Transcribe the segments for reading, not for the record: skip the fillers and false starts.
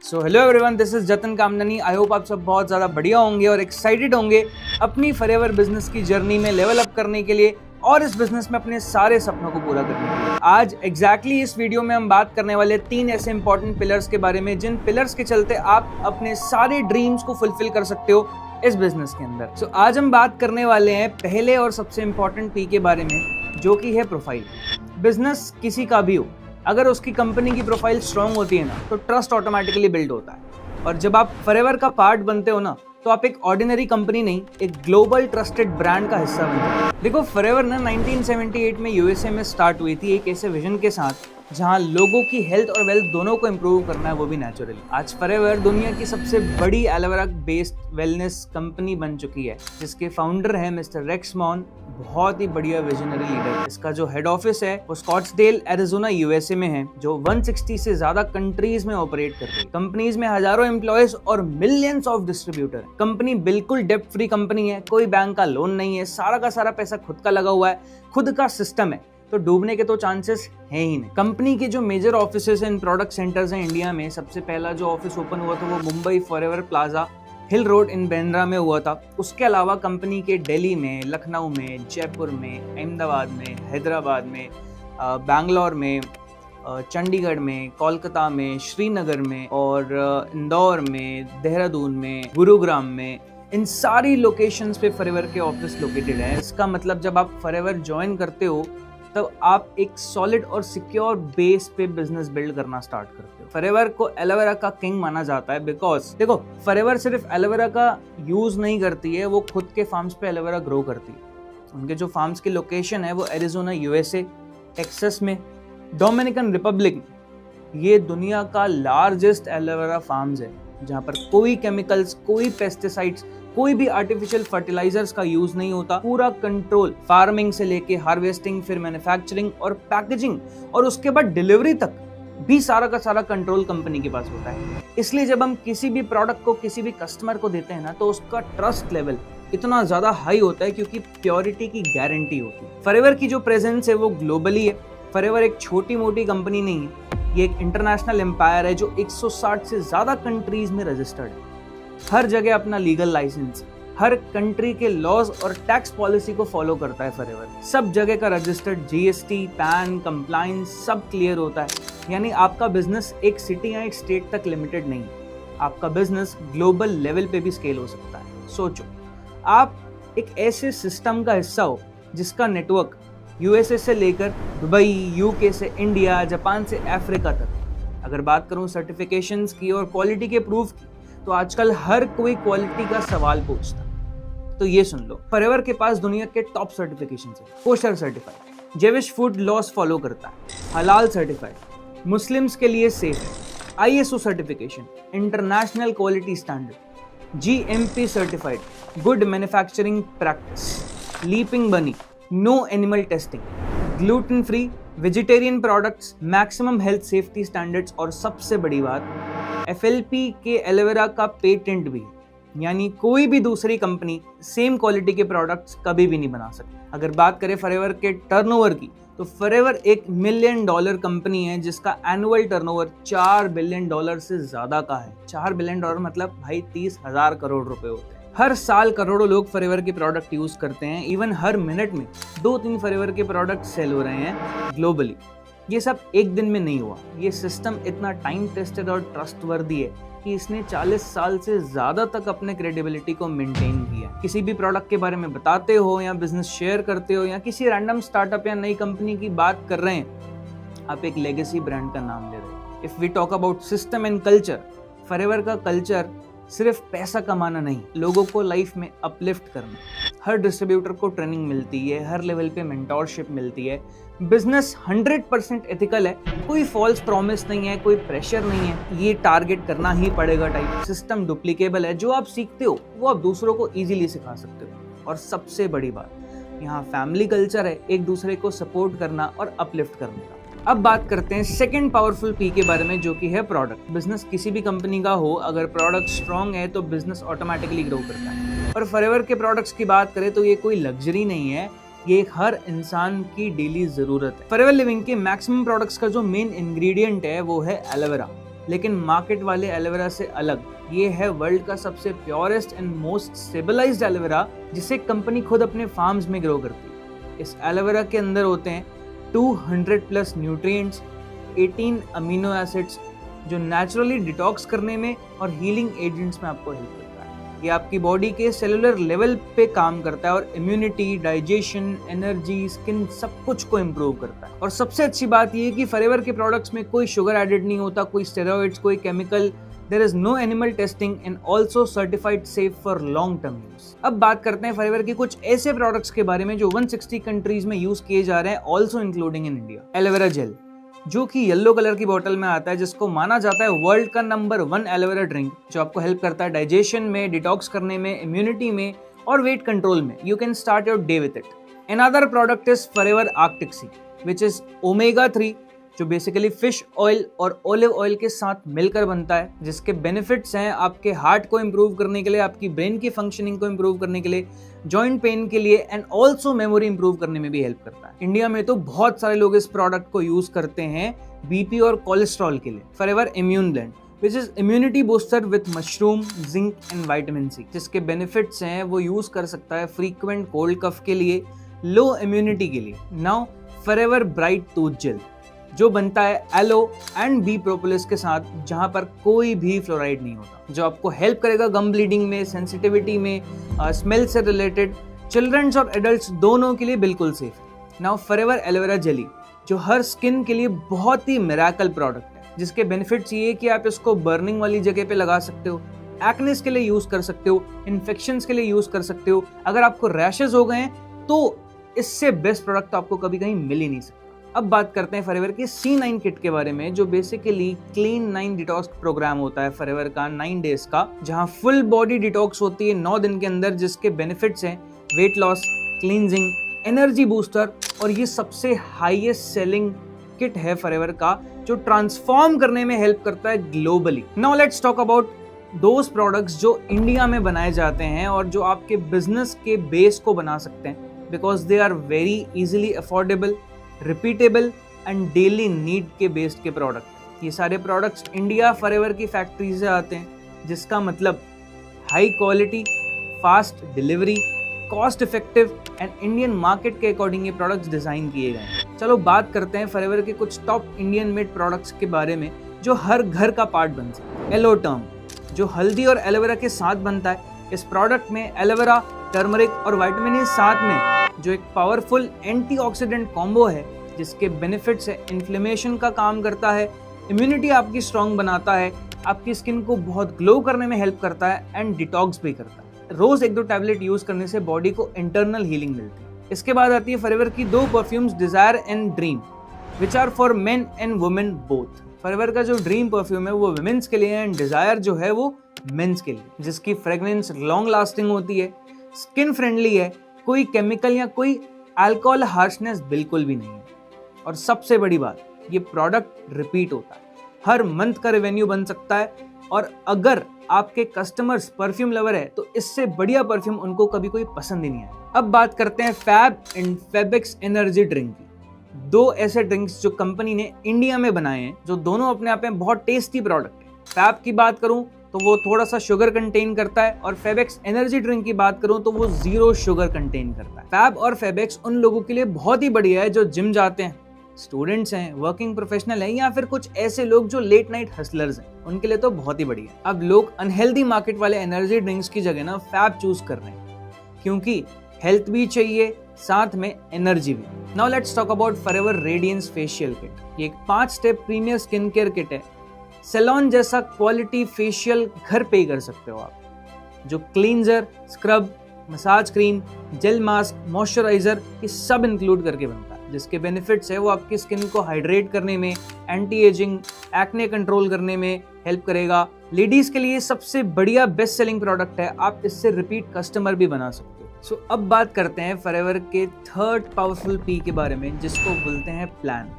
So hello everyone, this is जतन कामदनी। I hope आप सब बहुत ज़्यादा बढ़िया होंगे और एक्साइटेड होंगे अपनी फॉरएवर बिजनेस की जर्नी में लेवल अप करने के लिए और इस बिजनेस में अपने सारे सपनों को पूरा करने के लिए। आज एग्जैक्टली इस वीडियो में हम बात करने वाले 3 ऐसे इंपॉर्टेंट पिलर्स के बारे में जिन पिलर्स के चलते आप अपने सारे ड्रीम्स को फुलफिल कर सकते हो इस बिजनेस के अंदर। सो आज हम बात करने वाले हैं पहले और सबसे इंपॉर्टेंट पी के बारे में, जो कि है प्रोफाइल। बिजनेस किसी का भी हो, अगर उसकी कंपनी की प्रोफाइल स्ट्रांग होती है ना, तो ट्रस्ट ऑटोमेटिकली बिल्ड होता है। और जब आप फॉरएवर का पार्ट बनते हो ना, तो आप एक ऑर्डिनरी कंपनी नहीं, एक ग्लोबल ट्रस्टेड ब्रांड का हिस्सा बनते हो। देखो, फॉरएवर ना 1978 में यूएसए में स्टार्ट हुई थी एक ऐसे विजन के साथ जहां लोगों की हेल्थ और वेल्थ दोनों को इंप्रूव करना है, वो भी नेचुरली। आज फॉरएवर दुनिया की सबसे बड़ी एलोवेरा बेस्ड वेलनेस कंपनी बन चुकी है, जिसके फाउंडर है मिस्टर रेक्स मॉन, बहुत ही बढ़िया विजनरी लीडर। इसका जो हेड ऑफिस है वो स्कॉट्सडेल एरिजोना यूएसए में है, जो 160 से ज्यादा कंट्रीज में ऑपरेट कर रही है। कंपनीज में हजारों एम्प्लॉयज और मिलियंस ऑफ डिस्ट्रीब्यूटर। कंपनी बिल्कुल डेप्ट फ्री कंपनी है, कोई बैंक का लोन नहीं है, सारा का सारा पैसा खुद का लगा हुआ है, खुद का सिस्टम है, तो डूबने के तो चांसेस हैं ही नहीं। कंपनी के जो major offices and product centres हैं इंडिया में, सबसे पहला जो ऑफिस ओपन हुआ था वो Mumbai Forever Plaza Hill Road in Bandra में हुआ था। उसके अलावा कंपनी के दिल्ली में, लखनऊ में, जयपुर में, अहमदाबाद में, हैदराबाद में, बैंगलोर में, चंडीगढ़ में, कोलकाता में, श्रीनगर में और इंदौर में, देहरादून में, गुरुग्राम में, इन सारी लोकेशंस पे फॉरएवर के ऑफिस लोकेटेड हैं। इसका मतलब जब आप फॉरएवर ज्वाइन करते हो तब आप एक सॉलिड और सिक्योर बेस पे बिजनेस बिल्ड करना स्टार्ट करते हो। फॉरएवर को एलोवेरा का किंग माना जाता है बिकॉज देखो, फॉरएवर सिर्फ एलोवेरा का यूज नहीं करती है, वो खुद के फार्म्स पे एलोवेरा ग्रो करती है। उनके जो फार्म्स की लोकेशन है वो एरिजोना यूएसए, टेक्सास में, डोमिनिकन रिपब्लिक में। ये दुनिया का लार्जेस्ट एलोवेरा फार्म्स है, जहाँ पर कोई केमिकल्स, कोई पेस्टिसाइड्स, कोई भी आर्टिफिशियल फर्टिलाइजर्स का यूज नहीं होता। पूरा कंट्रोल फार्मिंग से लेके हार्वेस्टिंग, फिर मैन्युफैक्चरिंग और पैकेजिंग और उसके बाद डिलीवरी तक भी सारा का सारा कंट्रोल कंपनी के पास होता है। इसलिए जब हम किसी भी प्रोडक्ट को किसी भी कस्टमर को देते हैं ना, तो उसका ट्रस्ट लेवल इतना ज्यादा हाई होता है क्योंकि प्योरिटी की गारंटी होती है। फॉरएवर की जो प्रेजेंस है वो ग्लोबली है। फॉरएवर एक छोटी मोटी कंपनी नहीं है, ये एक इंटरनेशनल एम्पायर है जो 160 से ज्यादा कंट्रीज में रजिस्टर्ड है। हर जगह अपना लीगल लाइसेंस, हर कंट्री के लॉज और टैक्स पॉलिसी को फॉलो करता है फॉरएवर। सब जगह का रजिस्टर्ड जीएसटी, पैन, कंप्लायंस सब क्लियर होता है। यानी आपका बिजनेस एक सिटी या एक स्टेट तक लिमिटेड नहीं है, आपका बिजनेस ग्लोबल लेवल पे भी स्केल हो सकता है। सोचो, आप एक ऐसे सिस्टम का हिस्सा हो जिसका नेटवर्क यूएसए से लेकर दुबई, यूके से इंडिया, जापान से अफ्रीका तक। अगर बात करूं सर्टिफिकेशंस की और क्वालिटी के प्रूफ की, तो आजकल हर कोई क्वालिटी का सवाल पूछता है। तो ये सुन लो, फॉरएवर के पास दुनिया के टॉप सर्टिफिकेशंस है। Kosher certified, Jewish food laws follow करता है, हलाल सर्टिफाइड, मुस्लिम्स के लिए सेफ है, ISO certification, international quality standard, GMP certified, good manufacturing practice, leaping bunny, no animal testing, gluten free, vegetarian products, maximum health safety standards और सबसे बड़ी बात, एफएलपी के एलोवेरा का पेटेंट भी है। यानी कोई भी दूसरी कंपनी सेम क्वालिटी के प्रोडक्ट्स कभी भी नहीं बना सकती। अगर बात करें फॉरएवर के टर्नओवर की, तो फॉरएवर एक $1 मिलियन कंपनी है जिसका एनुअल टर्नओवर $4 बिलियन से ज्यादा का है। $4 बिलियन मतलब भाई 30,000 करोड़ रुपए होते हैं। हर साल करोड़ों लोग फॉरएवर के प्रोडक्ट यूज करते हैं। इवन हर मिनट में 2-3 फॉरएवर के प्रोडक्ट सेल हो रहे हैं ग्लोबली। ये सब एक दिन में नहीं हुआ, ये सिस्टम इतना टाइम टेस्टेड और ट्रस्टवर्दी है कि इसने 40 साल से ज्यादा तक अपने क्रेडिबिलिटी को मेंटेन किया। किसी भी प्रोडक्ट के बारे में बताते हो या बिजनेस शेयर करते हो या किसी रैंडम स्टार्टअप या नई कंपनी की बात कर रहे हैं, आप एक लेगेसी ब्रांड का नाम ले रहे हो। If we talk about system and culture, Forever का कल्चर सिर्फ पैसा कमाना नहीं, लोगों को लाइफ में अपलिफ्ट करना। हर डिस्ट्रीब्यूटर को ट्रेनिंग मिलती है, हर लेवल पे मेंटोरशिप मिलती है। बिजनेस 100% एथिकल है, कोई फॉल्स प्रॉमिस नहीं है, कोई प्रेशर नहीं है, ये टारगेट करना ही पड़ेगा टाइप। सिस्टम डुप्लीकेबल है, जो आप सीखते हो वो आप दूसरों को इजीली सिखा सकते हो। और सबसे बड़ी बात, यहाँ फैमिली कल्चर है, एक दूसरे को सपोर्ट करना और अपलिफ्ट करने का। अब बात करते हैं सेकंड पावरफुल पी के बारे में, जो कि है प्रोडक्ट। बिजनेस किसी भी कंपनी का हो, अगर प्रोडक्ट स्ट्रांग है तो बिजनेस ऑटोमेटिकली ग्रो करता है। और फॉरएवर के प्रोडक्ट्स की बात करें तो ये कोई लग्जरी नहीं है, ये हर इंसान की डेली जरूरत है। फॉरएवर लिविंग के मैक्सिमम प्रोडक्ट्स का जो मेन इंग्रेडिएंट है वो है एलोवेरा। लेकिन मार्केट वाले एलोवेरा से अलग ये है वर्ल्ड का सबसे purest and most stabilised aloe vera, जिसे कंपनी खुद अपने फार्म्स में ग्रो करती है। इस एलोवेरा के अंदर होते हैं 200 प्लस न्यूट्रिएंट्स, 18 अमीनो एसिड्स जो नेचुरली डिटॉक्स करने में और हीलिंग एजेंट्स में आपको हेल्प करता है। ये आपकी बॉडी के सेलुलर लेवल पे काम करता है और इम्यूनिटी, डाइजेशन, एनर्जी, स्किन सब कुछ को इम्प्रूव करता है। और सबसे अच्छी बात ये है कि फॉरएवर के प्रोडक्ट्स में कोई शुगर एडेड नहीं होता, कोई स्टेरॉइड्स, कोई chemical, there is no animal testing and also certified safe for long term use. अब बात करते हैं फॉरएवर के कुछ ऐसे प्रोडक्ट्स के बारे में जो 160 कंट्रीज में यूज किए जा रहे हैं, also including in India. Aloe vera gel, जो कि येलो कलर की बोतल में आता है, जिसको माना जाता है वर्ल्ड का नंबर 1 एलोवेरा ड्रिंक, जो आपको हेल्प करता है डाइजेशन में, डिटॉक्स करने में, इम्यूनिटी में और वेट कंट्रोल में। You can start your day with it. Another product is Forever Arctic Sea, which is omega 3, जो बेसिकली फिश ऑयल और ओलिव ऑयल के साथ मिलकर बनता है, जिसके बेनिफिट्स हैं आपके हार्ट को इंप्रूव करने के लिए, आपकी ब्रेन की फंक्शनिंग को इंप्रूव करने के लिए, जॉइंट पेन के लिए एंड ऑल्सो मेमोरी इंप्रूव करने में भी हेल्प करता है। इंडिया में तो बहुत सारे लोग इस प्रोडक्ट को यूज करते हैं बीपी और कोलेस्ट्रॉल के लिए। Forever Immune Blend, which is immunity booster with mushroom, zinc and vitamin C, जिसके बेनिफिट्स हैं वो यूज कर सकता है फ्रीक्वेंट कोल्ड कफ के लिए, लो इम्यूनिटी के लिए। Now Forever Bright Tooth Gel, जो बनता है एलो एंड बी प्रोपोलिस के साथ, जहां पर कोई भी फ्लोराइड नहीं होता, जो आपको हेल्प करेगा गम ब्लीडिंग में, सेंसिटिविटी में, स्मेल से रिलेटेड। चिल्ड्रंस और एडल्ट्स दोनों के लिए बिल्कुल सेफ है। नाउ फॉरएवर एलोवेरा जेली, जो हर स्किन के लिए बहुत ही मिरेकल प्रोडक्ट है, जिसके बेनिफिट्स ये है कि आप इसको बर्निंग वाली जगह पे लगा सकते हो, एक्नेस के लिए यूज कर सकते हो, इन्फेक्शंस के लिए यूज कर सकते हो। अगर आपको रैशेस हो गए हैं तो इससे बेस्ट प्रोडक्ट तो आपको कभी कहीं मिल ही नहीं सकता। अब बात करते हैं फॉरएवर के C9 किट के बारे में, जो बेसिकली क्लीन 9 डिटॉक्स प्रोग्राम होता है फॉरएवर का 9 डेज का, जहां फुल बॉडी डिटॉक्स होती है 9 दिन के अंदर, जिसके बेनिफिट्स हैं weight loss, cleansing, energy booster, और ये सबसे हाईएस्ट सेलिंग किट है फॉरएवर का, जो ट्रांसफॉर्म करने में हेल्प करता है globally. Now let's talk about those products जो इंडिया में बनाए जाते हैं और जो आपके बिजनेस के बेस को बना सकते हैं, because they are very easily affordable, repeatable and daily need के बेस्ड के प्रोडक्ट। ये सारे प्रोडक्ट्स इंडिया फॉरएवर की फैक्ट्री से आते हैं, जिसका मतलब high quality, fast delivery, cost effective and Indian market के अकॉर्डिंग ये प्रोडक्ट्स डिजाइन किए गए हैं। चलो बात करते हैं फॉरएवर के कुछ टॉप इंडियन मेड प्रोडक्ट्स के बारे में, जो हर घर का पार्ट बन सकते हैं। एलो टर्म, जो हल्दी और एलोवेरा के साथ बनता है। इस प्रोडक्ट में एलोवेरा, टर्मरिक और विटामिन ई साथ में, जो एक पावरफुल एंटीऑक्सीडेंट कॉम्बो है, जिसके बेनिफिट्स है इन्फ्लेमेशन का काम करता है, इम्यूनिटी आपकी स्ट्रांग बनाता है, आपकी स्किन को बहुत ग्लो करने में हेल्प करता है एंड डिटॉक्स भी करता है। रोज 1-2 टैबलेट यूज करने से बॉडी को इंटरनल हीलिंग मिलती है। इसके बाद आती है फॉरएवर की 2 perfumes, Desire and Dream, which are for men and women both. Forever का जो ड्रीम परफ्यूम है वो वुमेन्स के लिए एंड डिजायर जो है वो मेंस के लिए, जिसकी फ्रेग्रेंस लॉन्ग लास्टिंग होती है, स्किन फ्रेंडली है, कोई केमिकल या कोई अल्कोहल हार्शनेस बिल्कुल भी नहीं है। और सबसे बड़ी बात, ये प्रोडक्ट रिपीट होता है, हर मंथ का रेवेन्यू बन सकता है, और अगर आपके कस्टमर्स परफ्यूम लवर है तो इससे बढ़िया परफ्यूम उनको कभी कोई पसंद ही नहीं आया। अब बात करते हैं फैब एंड फेबेक्स एनर्जी ड्रिंक की। 2 ऐसे ड्रिंक्स जो कंपनी ने इंडिया में बनाए हैं, जो दोनों अपने आप में बहुत टेस्टी प्रोडक्ट है। फैब की बात करूं तो वो थोड़ा सा शुगर कंटेन करता है, और फेबेक्स एनर्जी ड्रिंक की बात करूं तो वो 0 शुगर कंटेन करता है। फैब और फेबेक्स उन लोगों के लिए बहुत ही बढ़िया है जो जिम जाते हैं, स्टूडेंट्स हैं, वर्किंग प्रोफेशनल हैं, या फिर कुछ ऐसे लोग जो लेट नाइट हसलर्स हैं, उनके लिए तो बहुत ही बढ़िया है। अब लोग अनहेल्दी मार्केट वाले एनर्जी ड्रिंक्स की जगह ना फैब चूज कर रहे हैं, क्योंकि हेल्थ भी चाहिए, साथ में एनर्जी भी। Now let's talk about Forever Radiance facial kit. ये एक 5 step premier skin care kit है। सैलून जैसा क्वालिटी फेशियल घर पे ही कर सकते हो आप, जो cleanser, scrub, massage cream, gel mask, moisturiser, ये सब इंक्लूड करके बनता है, जिसके बेनिफिट्स है वो आपकी स्किन को हाइड्रेट करने में, एंटी एजिंग, एक्ने कंट्रोल करने में हेल्प करेगा। लेडीज के लिए सबसे बढ़िया बेस्ट सेलिंग प्रोडक्ट है, आप इससे रिपीट कस्टमर भी बना सकते हो। सो अब बात करते हैं फॉरएवर के 3rd पावरफुल पी के बारे में, जिसको बोलते हैं प्लान।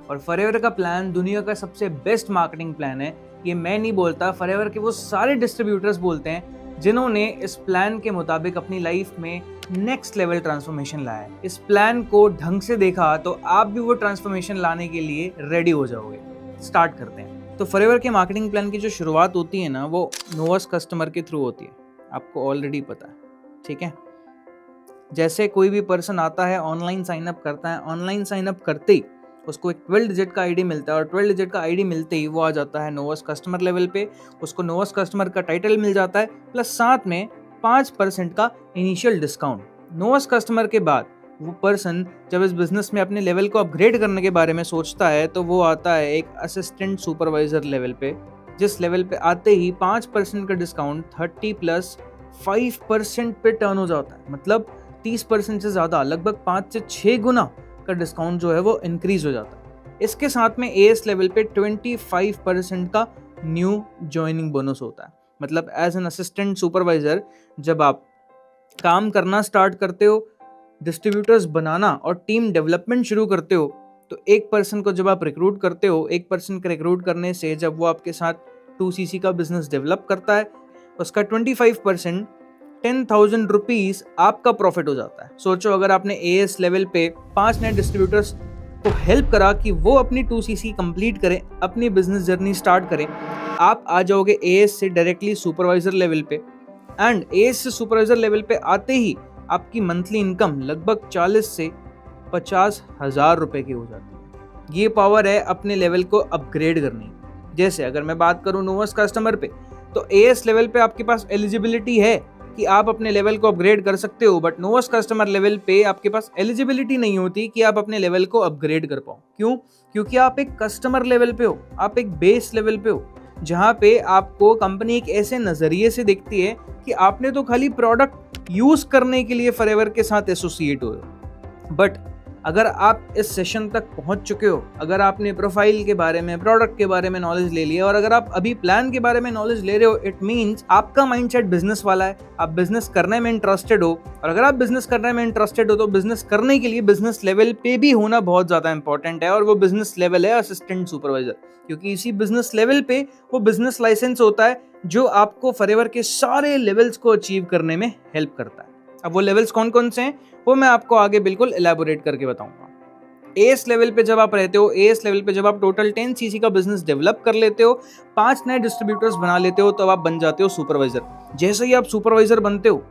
और फॉरएवर का प्लान दुनिया का सबसे बेस्ट मार्केटिंग प्लान है। ये मैं नहीं बोलता, फॉरएवर के वो सारे डिस्ट्रीब्यूटर्स बोलते हैं जिन्होंने इस प्लान के मुताबिक अपनी लाइफ में नेक्स्ट लेवल ट्रांसफॉर्मेशन लाया है। इस प्लान को ढंग से देखा तो आप भी वो ट्रांसफॉर्मेशन लाने के लिए रेडी हो जाओगे। स्टार्ट करते हैं। तो फॉरएवर के मार्केटिंग प्लान की जो शुरुआत होती है ना, वो नोवेस्ट कस्टमर के थ्रू होती है, आपको ऑलरेडी पता है, ठीक है। जैसे कोई भी पर्सन आता है, ऑनलाइन साइनअप करता है, ऑनलाइन साइनअप करते ही उसको एक 12 डिजिट का आईडी मिलता है और 12 डिजिट का आईडी मिलते ही वो आ जाता है नोवेस्ट कस्टमर लेवल पे, उसको नोवेस्ट कस्टमर का टाइटल मिल जाता है, प्लस साथ में 5% का इनिशियल डिस्काउंट। नोवेस्ट कस्टमर के बाद वो पर्सन जब इस बिजनेस में अपने लेवल को अपग्रेड करने के बारे में सोचता है तो वो आता है एक असिस्टेंट सुपरवाइजर लेवल पे, जिस लेवल पे आते ही 5% का डिस्काउंट 30 प्लस 5% पे टर्न हो जाता है। मतलब 30% से ज़्यादा, लगभग 5 से 6 गुना का डिस्काउंट जो है वो इंक्रीज हो जाता है। इसके साथ में एएस लेवल पे 25% का न्यू ज्वाइनिंग बोनस होता है। मतलब एज एन असिस्टेंट सुपरवाइजर जब आप काम करना स्टार्ट करते हो, डिस्ट्रीब्यूटर्स बनाना और टीम डेवलपमेंट शुरू करते हो, तो एक पर्सन को जब आप रिक्रूट करते हो, एक पर्सन का रिक्रूट करने से जब वो आपके साथ 2cc का बिजनेस डेवलप करता है, उसका 25% 10,000 रुपीज आपका प्रॉफिट हो जाता है। सोचो, अगर आपने एएस लेवल पे 5 नए डिस्ट्रीब्यूटर्स को हेल्प करा कि वो अपनी 2cc कंप्लीट करें, अपनी बिजनेस जर्नी स्टार्ट करें, आप आ जाओगे एएस से डायरेक्टली सुपरवाइजर लेवल पे, एंड एएस से सुपरवाइजर लेवल पे आते ही आपकी मंथली इनकम लगभग 40 से 50 हज़ार रुपए की हो जाती है। ये पावर है अपने लेवल को अपग्रेड करने की। जैसे अगर मैं बात करूं नोवेस्ट कस्टमर पे, तो एएस लेवल पे आपके पास एलिजिबिलिटी है कि आप अपने लेवल को अपग्रेड कर सकते हो, बट नोवेस्ट कस्टमर लेवल पे आपके पास एलिजिबिलिटी नहीं होती कि आप अपने लेवल को अपग्रेड कर पाओ। क्यों? क्योंकि आप एक कस्टमर लेवल पे हो, आप एक बेस लेवल पे हो, जहाँ पे आपको कंपनी एक ऐसे नजरिए से देखती है कि आपने तो खाली प्रोडक्ट यूज करने के लिए फॉरएवर के साथ एसोसिएट हो। बट अगर आप इस सेशन तक पहुंच चुके हो, अगर आपने प्रोफाइल के बारे में, प्रोडक्ट के बारे में नॉलेज ले लिया और अगर आप अभी प्लान के बारे में नॉलेज ले रहे हो, इट मींस आपका माइंडसेट बिजनेस वाला है, आप बिजनेस करने में इंटरेस्टेड हो। और अगर आप बिजनेस करने में इंटरेस्टेड हो तो बिजनेस करने के लिए बिजनेस लेवल पे भी होना बहुत ज्यादा इंपॉर्टेंट है, और वो बिजनेस लेवल है असिस्टेंट सुपरवाइजर। क्योंकि इसी बिजनेस लेवल पे वो बिजनेस लाइसेंस होता है जो आपको फॉरएवर के सारे लेवल्स को अचीव करने में हेल्प करता है। अब वो लेवल्स कौन कौन से हैं वो मैं आपको आगे बिल्कुल एलैबोरेट करके बताऊंगा। एएस लेवल पे जब आप रहते हो, एएस लेवल पे जब आप टोटल 10cc का बिजनेस डेवलप कर लेते हो, 5 नए डिस्ट्रीब्यूटर्स बना लेते हो, तो आप बन जाते हो सुपरवाइजर। जैसे ही आप सुपरवाइजर बनते हो,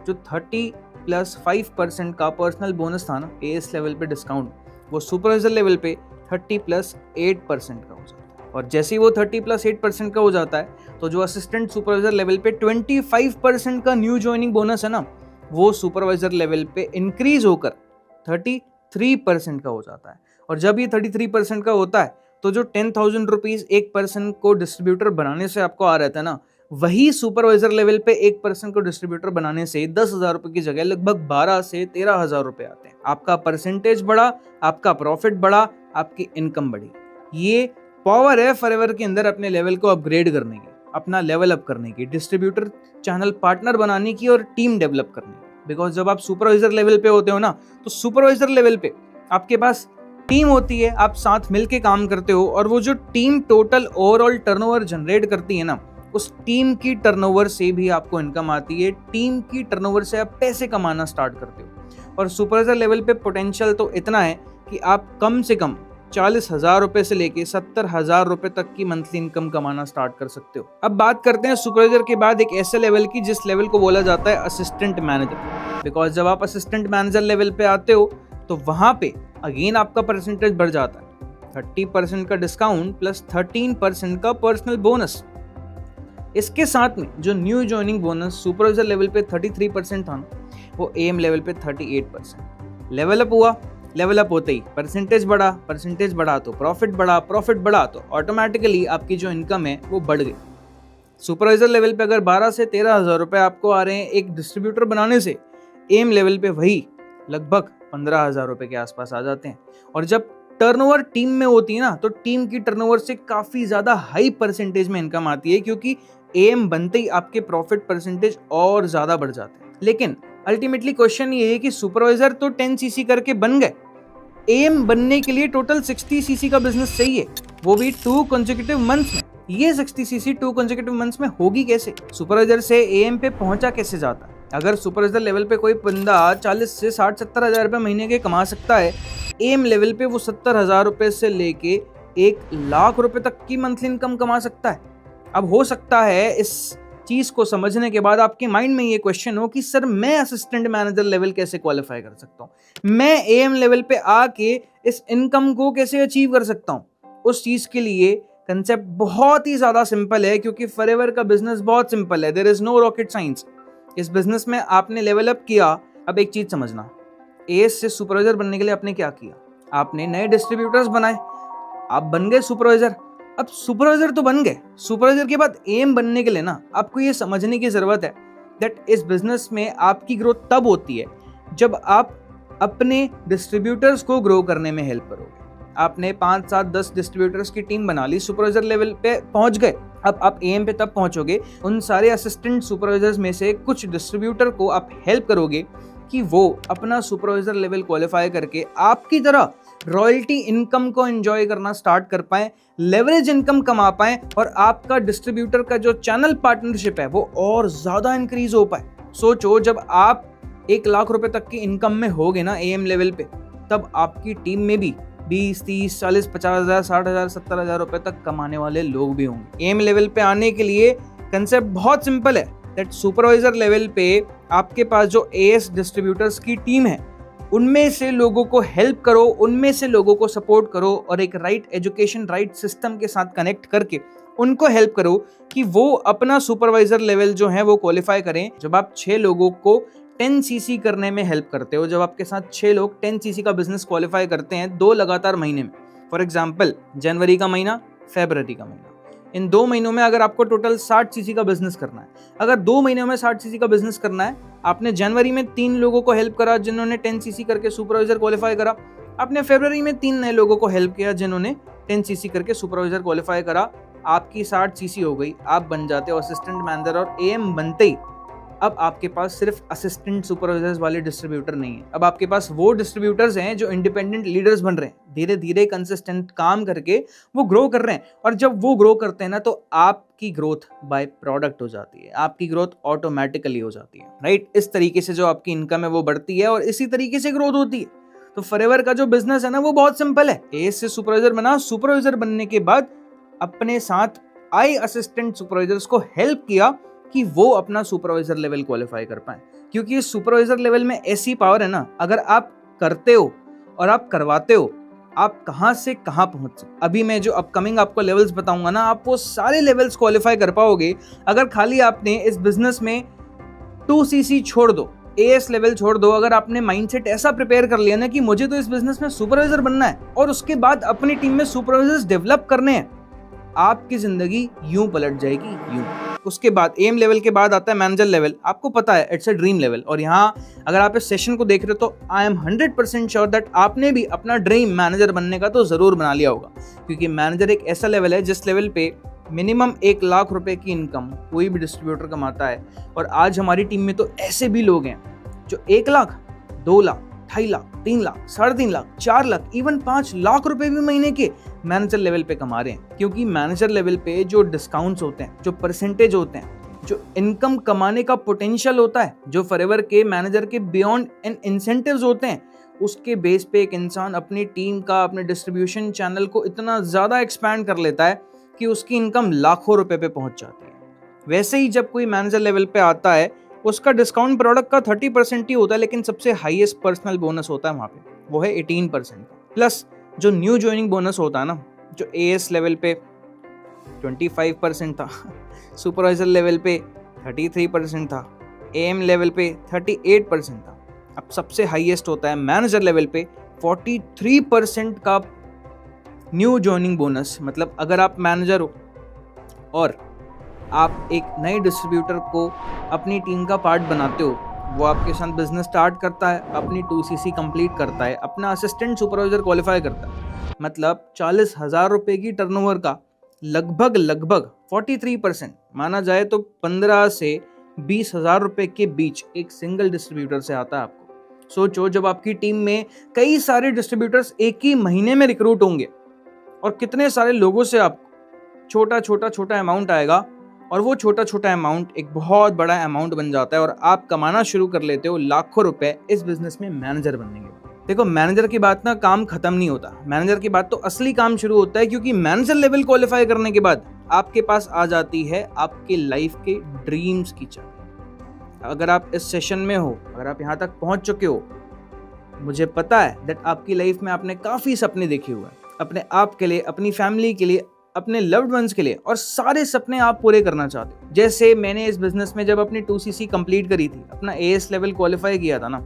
जो 30 प्लस 5% का पर्सनल बोनस था ना एएस लेवल पे डिस्काउंट, वो सुपरवाइजर लेवल पे 30 प्लस 8% का हो जाता है। और जैसे ही वो 30 प्लस 8% का हो जाता है, तो जो असिस्टेंट सुपरवाइजर लेवल पे 25% का न्यू ज्वाइनिंग बोनस है ना, वो सुपरवाइजर लेवल पे इंक्रीज होकर 33% का हो जाता है। और जब ये 33% का होता है, तो जो 10,000 रुपीज एक पर्सन को डिस्ट्रीब्यूटर बनाने से आपको आ रहा था ना, वही सुपरवाइजर लेवल पे एक पर्सन को डिस्ट्रीब्यूटर बनाने से 10,000 रुपए की जगह लगभग 12 से 13,000 रुपए आते हैं। आपका परसेंटेज बढ़ा, आपका प्रॉफिट बढ़ा, आपकी इनकम बढ़ी। ये पावर है फॉरएवर के अंदर अपने लेवल को अपग्रेड करने की, अपना लेवल अप करने की, डिस्ट्रीब्यूटर चैनल पार्टनर बनाने की और टीम डेवलप करने की। बिकॉज जब आप सुपरवाइजर लेवल पे होते हो ना, तो सुपरवाइजर लेवल पे आपके पास टीम होती है, आप साथ मिलके काम करते हो, और वो जो team total overall turnover generate करती है ना, उस टीम की टर्नओवर से भी आपको इनकम आती है। टीम की टर्नओवर से आप पैसे कमाना स्टार्ट करते हो। और सुपरवाइजर लेवल पे पोटेंशियल तो इतना है कि आप कम से कम 40,000 रुपए से लेके 70,000 रुपए तक की मंथली इनकम कमाना स्टार्ट कर सकते हो। अब बात करते हैं सुपरवाइजर के बाद एक ऐसे लेवल की जिस लेवल को बोला जाता है असिस्टेंट मैनेजर। बिकॉज जब आप असिस्टेंट मैनेजर लेवल पे आते हो, तो वहां पे अगेन आपका परसेंटेज बढ़ जाता है। 30% का डिस्काउंट प्लस 13% का पर्सनल बोनस। इसके साथ में जो new joining bonus supervisor level पे 33% था, वो एएम लेवल पे 38%। लेवल अप हुआ, लेवल अप होते ही परसेंटेज बढ़ा तो प्रॉफिट बढ़ा तो ऑटोमेटिकली आपकी जो इनकम है वो बढ़ गई। सुपरवाइजर लेवल पे अगर 12 से 13,000 रुपए आपको आ रहे हैं एक डिस्ट्रीब्यूटर बनाने से, एम लेवल पे वही लगभग 15,000 रुपए के आसपास आ जाते हैं। और जब टर्नओवर टीम में होती है ना, तो टीम की टर्नओवर से काफी ज्यादा हाई परसेंटेज में इनकम आती है, क्योंकि एम बनते ही आपके प्रॉफिट परसेंटेज और ज्यादा बढ़ जाते हैं। लेकिन अल्टीमेटली क्वेश्चन ये है कि सुपरवाइजर तो 10cc करके बन गए, एम बनने के लिए टोटल 60cc का बिजनेस चाहिए, वो भी 2 consecutive मंथ्स में। ये 60cc 2 consecutive मंथ्स में होगी कैसे? सुपरवाइजर से एम पे पहुंचा कैसे जाता? अगर सुपरवाइजर लेवल पे कोई बंदा 40 से 60-70 हज़ार रुपए महीने के कमा सकता है, एम लेवल पे वो 70,000 रुपए से लेके 1 लाख रुपए तक की मंथली इनकम कमा सकता है। अब हो सकता है इस चीज को समझने के बाद आपके माइंड में ये क्वेश्चन हो कि सर मैं असिस्टेंट मैनेजर लेवल कैसे क्वालिफाई कर सकता हूँ, मैं एएम लेवल पे आके इस इनकम को कैसे अचीव कर सकता हूँ। उस चीज के लिए कंसेप्ट बहुत ही ज्यादा सिंपल है, क्योंकि फॉरएवर का बिजनेस बहुत सिंपल है। There is no rocket science. इस बिजनेस में आपने लेवल अप किया। अब एक चीज समझना, एएस से सुपरवाइजर बनने के लिए आपने क्या किया, आपने नए डिस्ट्रीब्यूटर्स बनाए, आप बन गए सुपरवाइजर। अब सुपरवाइजर तो बन गए, सुपरवाइजर के बाद एम बनने के लिए ना आपको ये समझने की जरूरत है दैट इस बिजनेस में आपकी ग्रोथ तब होती है जब आप अपने डिस्ट्रीब्यूटर्स को ग्रो करने में हेल्प करोगे। आपने 5, 7, 10 डिस्ट्रीब्यूटर्स की टीम बना ली, सुपरवाइजर लेवल पे पहुंच गए। अब आप एम पे तब पहुंचोगे, उन सारे असिस्टेंट सुपरवाइजर्स में से कुछ डिस्ट्रीब्यूटर को आप हेल्प करोगे कि वो अपना सुपरवाइजर लेवल क्वालिफाई करके आपकी तरह रॉयल्टी इनकम को एंजॉय करना स्टार्ट कर पाएं, लेवरेज इनकम कमा पाएं और आपका डिस्ट्रीब्यूटर का जो चैनल पार्टनरशिप है वो और ज्यादा इंक्रीज हो पाए। सोचो, जब आप 1 लाख रुपए तक की इनकम में होगे ना एएम लेवल पे, तब आपकी टीम में भी 20, 30, 40, 50,000, 60,000, 70,000 रुपए तक कमाने वाले लोग भी होंगे। एएम लेवल पे आने के लिए कंसेप्ट बहुत सिंपल है दैट सुपरवाइजर लेवल पे आपके पास जो एएस डिस्ट्रीब्यूटर्स की टीम है उनमें से लोगों को हेल्प करो, उनमें से लोगों को सपोर्ट करो और एक राइट एजुकेशन, राइट सिस्टम के साथ कनेक्ट करके उनको हेल्प करो कि वो अपना सुपरवाइजर लेवल जो है वो क्वालिफाई करें। जब आप 6 लोगों को 10 सीसी करने में हेल्प करते हो, जब आपके साथ 6 लोग 10 सीसी का बिजनेस क्वालिफाई करते हैं 2 लगातार महीने में, फॉर एग्जाम्पल जनवरी का महीना, फरवरी का महीना, इन 2 महीनों में अगर आपको टोटल 60 सीसी का बिजनेस करना है, अगर 2 महीनों में 60 सीसी का बिजनेस करना है, आपने जनवरी में 3 लोगों को हेल्प करा जिन्होंने 10 सीसी करके सुपरवाइजर क्वालिफाई करा, आपने फरवरी में 3 नए लोगों को हेल्प किया जिन्होंने 10 सीसी करके सुपरवाइजर क्वालिफाई करा, आपकी 60 सीसी हो गई, आप बन जाते हो असिस्टेंट मैनेजर। और एएम बनते ही अब आपके पास सिर्फ असिस्टेंट सुपरवाइजर्स वाले डिस्ट्रीब्यूटर नहीं है, अब आपके पास वो डिस्ट्रीब्यूटर्स हैं जो इंडिपेंडेंट लीडर्स बन रहे हैं, धीरे धीरे कंसिस्टेंट काम करके वो ग्रो कर रहे हैं। और जब वो ग्रो करते हैं ना, तो आपकी ग्रोथ बाय प्रोडक्ट हो जाती है, आपकी ग्रोथ ऑटोमेटिकली हो जाती है, राइट। इस तरीके से जो आपकी इनकम है वो बढ़ती है और इसी तरीके से ग्रोथ होती है। तो फॉरएवर का जो बिजनेस है ना वो बहुत सिंपल है। एएस से सुपरवाइजर बना, सुपरवाइजर बनने के बाद अपने साथ आए असिस्टेंट सुपरवाइजर्स को हेल्प किया कि वो अपना सुपरवाइजर लेवल क्वालिफाई कर पाए, क्योंकि इस सुपरवाइजर लेवल में ऐसी पावर है ना, अगर आप करते हो और आप करवाते हो, आप कहां से कहां पहुंच सकते। अभी मैं जो अपकमिंग आपको लेवल्स बताऊंगा ना, आप वो सारे लेवल्स क्वालिफाई कर पाओगे अगर खाली आपने इस बिजनेस में 2 सीसी छोड़ दो, एएस लेवल छोड़ दो। अगर आपने माइंडसेट ऐसा प्रिपेयर कर लिया ना कि मुझे तो इस बिजनेस में सुपरवाइजर बनना है और उसके बाद अपनी टीम में सुपरवाइजर्स डेवलप करने हैं, आपकी जिंदगी यूं पलट जाएगी, यूं। उसके बाद एम लेवल के बाद आता है मैनेजर लेवल। आपको पता है इट्स अ ड्रीम लेवल, और यहाँ अगर आप इस सेशन को देख रहे हो तो आई एम 100% श्योर दैट आपने भी अपना ड्रीम मैनेजर बनने का तो जरूर बना लिया होगा, क्योंकि मैनेजर एक ऐसा लेवल है जिस लेवल पे मिनिमम 1 लाख रुपए की इनकम कोई भी डिस्ट्रीब्यूटर कमाता है। और आज हमारी टीम में तो ऐसे भी लोग हैं जो 1 लाख, 2 लाख, 2.5 लाख, 3 लाख, 3.5 लाख, 4 लाख, इवन 5 लाख रुपए भी महीने के मैनेजर लेवल पे कमा रहे हैं। क्योंकि मैनेजर लेवल पे जो डिस्काउंट्स होते हैं, जो परसेंटेज होते हैं, जो इनकम कमाने का पोटेंशियल होता है, जो फॉरएवर के मैनेजर के बियॉन्ड एंड इंसेंटिव्स होते हैं, उसके बेस पे एक इंसान अपनी टीम का, अपने डिस्ट्रीब्यूशन चैनल को इतना ज्यादा एक्सपैंड कर लेता है कि उसकी इनकम लाखों रुपए पे पहुंच जाती है। वैसे ही जब कोई मैनेजर लेवल पे आता है, उसका डिस्काउंट प्रोडक्ट का 30% ही होता है, लेकिन सबसे हाईएस्ट पर्सनल बोनस होता है वहाँ पे, वो है 18%। प्लस जो न्यू ज्वाइनिंग बोनस होता है ना, जो एएस लेवल पे 25% था, सुपरवाइजर लेवल पे 33% था, एएम लेवल पे 38% था, अब सबसे हाईएस्ट होता है मैनेजर लेवल पे 43% का न्यू ज्वाइनिंग बोनस। मतलब अगर आप मैनेजर हो और आप एक नए डिस्ट्रीब्यूटर को अपनी टीम का पार्ट बनाते हो, वो आपके साथ बिजनेस स्टार्ट करता है, अपनी 2 सीसी कंप्लीट करता है, अपना असिस्टेंट सुपरवाइजर क्वालिफाई करता है, मतलब 40,000 रुपए की टर्नओवर का लगभग 43% माना जाए तो 15 से 20,000 रुपए के बीच एक सिंगल डिस्ट्रीब्यूटर से आता है आपको। सोचो, जब आपकी टीम में कई सारे डिस्ट्रीब्यूटर्स एक ही महीने में रिक्रूट होंगे और कितने सारे लोगों से आपको छोटा अमाउंट आएगा, और वो छोटा अमाउंट एक बहुत बड़ा अमाउंट बन जाता है और आप कमाना शुरू कर लेते हो लाखों रुपए इस बिजनेस में मैनेजर बनने के बाद। देखो, मैनेजर की बात ना काम खत्म नहीं होता। मैनेजर की बात तो असली काम शुरू होता है, क्योंकि मैनेजर लेवल क्वालिफाई करने के बाद आपके पास आ जाती है आपके लाइफ के ड्रीम्स की चाबी। अगर आप इस सेशन में हो, अगर आप यहाँ तक पहुंच चुके हो, मुझे पता है दैट आपकी लाइफ में आपने काफ़ी सपने देखे हुए हैं, अपने आप के लिए, अपनी फैमिली के लिए, अपने लव्ड वंस के लिए, और सारे सपने आप पूरे करना चाहते हो। जैसे मैंने इस बिजनेस में जब अपनी 2cc कंप्लीट करी थी, अपना AS लेवल क्वालिफाई किया था ना,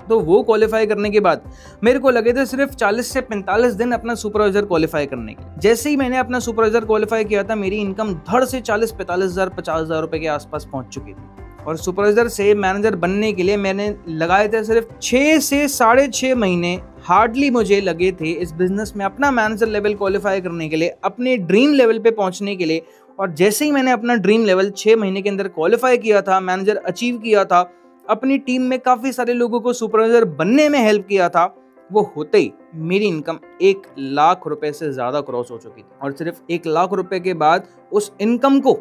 तो वो क्वालिफाई करने के बाद मेरे को लगे थे सिर्फ 40 से 45 दिन अपना सुपरवाइजर क्वालिफाई करने के। जैसे ही मैंने अपना सुपरवाइजर क्वालिफाई किया था, मेरी इनकम धड़ से 40-45 हज़ार 50 हज़ार रुपए के आसपास पहुंच चुकी थी। और सुपरवाइजर से मैनेजर बनने के लिए मैंने लगाए थे सिर्फ 6 से 6.5 महीने हार्डली मुझे लगे थे इस बिजनेस में अपना मैनेजर लेवल क्वालिफाई करने के लिए, अपने ड्रीम लेवल पे पहुंचने के लिए। और जैसे ही मैंने अपना ड्रीम लेवल 6 महीने के अंदर क्वालिफाई किया था, मैनेजर अचीव किया था, अपनी टीम में काफी सारे लोगों को सुपरवाइजर बनने में हेल्प किया था, वो होते ही मेरी इनकम 1 लाख रुपए से ज्यादा क्रॉस हो चुकी थी। और सिर्फ 1 लाख रुपए के बाद उस इनकम को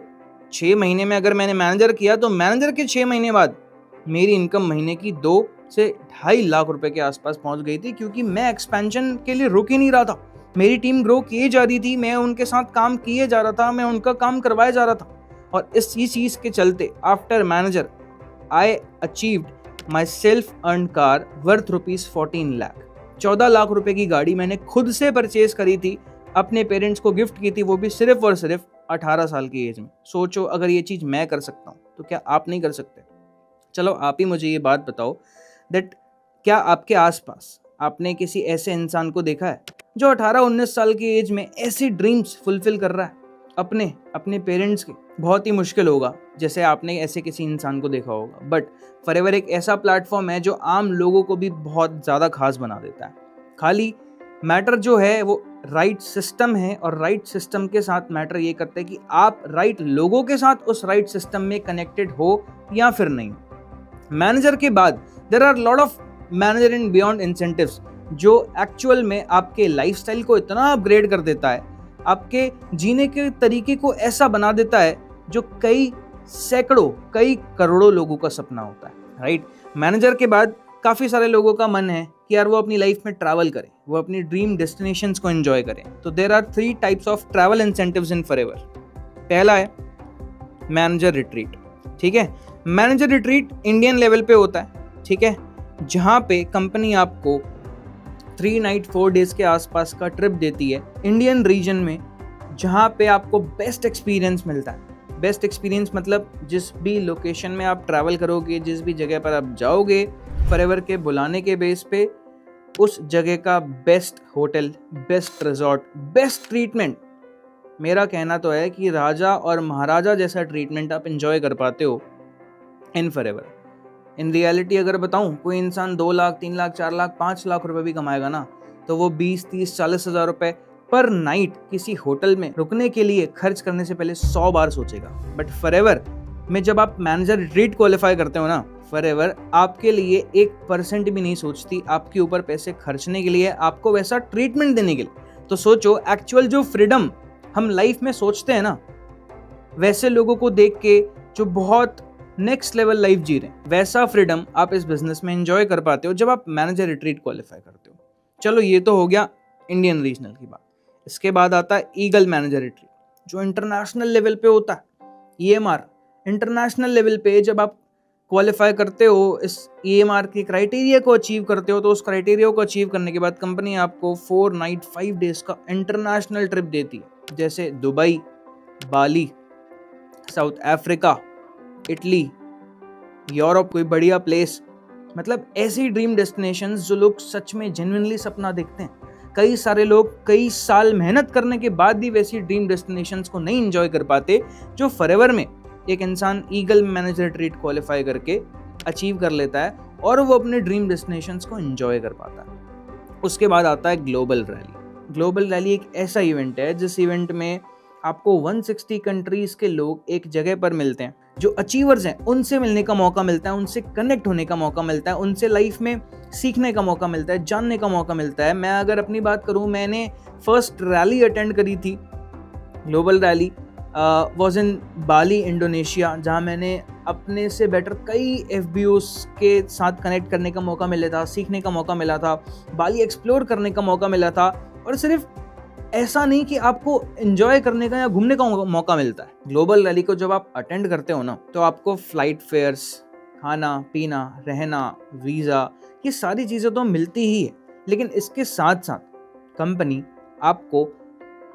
6 महीने में अगर मैंने मैनेजर किया, तो मैनेजर के 6 महीने बाद मेरी इनकम महीने की 2 से 2.5 लाख रुपए के आसपास पहुंच गई थी, क्योंकि मैं एक्सपेंशन के लिए रुक ही नहीं रहा था। मेरी टीम ग्रो किए जा रही थी, मैं उनके साथ काम किए जा रहा था, मैं उनका काम करवाया जा रहा था। और इस चीज के चलते after manager I achieved my self earn car worth ₹14 lakh. 14 lakh रुपए की गाड़ी मैंने खुद से परचेज करी थी, अपने पेरेंट्स को गिफ्ट की थी, वो भी सिर्फ और सिर्फ 18 साल की एज में। सोचो, अगर ये चीज़ मैं कर सकता हूँ तो क्या आप नहीं कर सकते? चलो आप ही मुझे ये बात बताओ दैट क्या आपके आसपास आपने किसी ऐसे इंसान को देखा है जो 18-19 साल की एज में ऐसी ड्रीम्स फुलफिल कर रहा है अपने पेरेंट्स के? बहुत ही मुश्किल होगा जैसे आपने ऐसे किसी इंसान को देखा होगा। बट फॉरएवर एक ऐसा प्लेटफॉर्म है जो आम लोगों को भी बहुत ज़्यादा खास बना देता है। खाली मैटर जो है वो राइट सिस्टम है, और राइट सिस्टम के साथ मैटर ये करता है कि आप राइट लोगों के साथ उस राइट सिस्टम में कनेक्टेड हो या फिर नहीं। मैनेजर के बाद there are lot of manager in beyond incentives, जो एक्चुअल में आपके लाइफस्टाइल को इतना अपग्रेड कर देता है, आपके जीने के तरीके को ऐसा बना देता है जो कई सैकड़ों, कई करोड़ों लोगों का सपना होता है, राइट। मैनेजर के बाद काफ़ी सारे लोगों का मन है कि यार वो अपनी लाइफ में ट्रैवल करें, वो अपनी ड्रीम डेस्टिनेशंस को एंजॉय करें। तो there are 3 types of travel incentives in Forever. पहला है मैनेजर रिट्रीट, ठीक है। मैनेजर रिट्रीट इंडियन लेवल पे होता है, ठीक है, जहाँ पे कंपनी आपको 3 नाइट 4 डेज के आसपास का ट्रिप देती है इंडियन रीजन में, जहाँ पे आपको बेस्ट एक्सपीरियंस मिलता है। बेस्ट एक्सपीरियंस मतलब जिस भी लोकेशन में आप ट्रैवल करोगे, जिस भी जगह पर आप जाओगे, फॉरएवर के बुलाने के बेस पे उस जगह का best hotel, best resort, best treatment. मेरा कहना तो है कि राजा और महाराजा जैसा ट्रीटमेंट आप एंजॉय कर पाते हो इन फॉरएवर। इन रियलिटी अगर बताऊं, कोई इंसान 2 लाख, 3 लाख, 4 लाख, 5 लाख रुपए भी कमाएगा ना, तो वो 20, 30, 40 हज़ार रुपए पर नाइट किसी होटल में रुकने के लिए खर्च करने से पहले 100 बार सोचेगा। बट फॉरएवर में जब आप मैनेजर रिट्रीट क्वालिफाई करते हो ना, फॉरएवर आपके लिए 1% भी नहीं सोचती आपके ऊपर पैसे खर्चने के लिए, आपको वैसा ट्रीटमेंट देने के लिए। तो सोचो, एक्चुअल जो फ्रीडम हम लाइफ में सोचते हैं ना, वैसे लोगों को देख के जो बहुत नेक्स्ट लेवल लाइफ जी रहे हैं, वैसा फ्रीडम आप इस बिजनेस में एंजॉय कर पाते हो जब आप मैनेजर रिट्रीट क्वालिफाई करते हो। चलो ये तो हो गया इंडियन रीजनल की बात। इसके बाद आता है ईगल मैनेजर रिट्रीट, जो इंटरनेशनल लेवल पे होता है। EMR इंटरनेशनल लेवल पे जब आप क्वालिफाई करते हो, इस EMR के क्राइटेरिया को अचीव करते हो, तो उस क्राइटेरिया को अचीव करने के बाद कंपनी आपको 4 नाइट 5 डेज का इंटरनेशनल ट्रिप देती है, जैसे दुबई, बाली, साउथ अफ्रीका, इटली, यूरोप, कोई बढ़िया प्लेस। मतलब ऐसी ड्रीम डेस्टिनेशंस जो लोग सच में जेन्युइनली सपना देखते हैं। कई सारे लोग कई साल मेहनत करने के बाद भी वैसी ड्रीम डेस्टिनेशंस को नहीं एंजॉय कर पाते जो फॉरएवर में एक इंसान ईगल मैनेजर रिट्रीट क्वालिफाई करके अचीव कर लेता है, और वो अपने ड्रीम डेस्टिनेशंस को एंजॉय कर पाता है। उसके बाद आता है ग्लोबल रैली। ग्लोबल रैली एक ऐसा इवेंट है जिस इवेंट में आपको 160 कंट्रीज के लोग एक जगह पर मिलते हैं। जो अचीवर्स हैं उनसे मिलने का मौका मिलता है, उनसे कनेक्ट होने का मौका मिलता है, उनसे लाइफ में सीखने का मौका मिलता है, जानने का मौका मिलता है। मैं अगर अपनी बात करूं, मैंने फर्स्ट रैली अटेंड करी थी, global rally, was in Bali Indonesia, जहाँ मैंने अपने से बेटर कई FBOs के साथ कनेक्ट करने का मौका मिला था, सीखने का मौका मिला था, बाली एक्सप्लोर करने का मौका मिला था। और सिर्फ ऐसा नहीं कि आपको एंजॉय करने का या घूमने का मौका मिलता है। ग्लोबल रैली को जब आप अटेंड करते हो ना, तो आपको फ्लाइट फेयर्स, खाना पीना, रहना, वीज़ा, ये सारी चीज़ें तो मिलती ही है, लेकिन इसके साथ साथ कंपनी आपको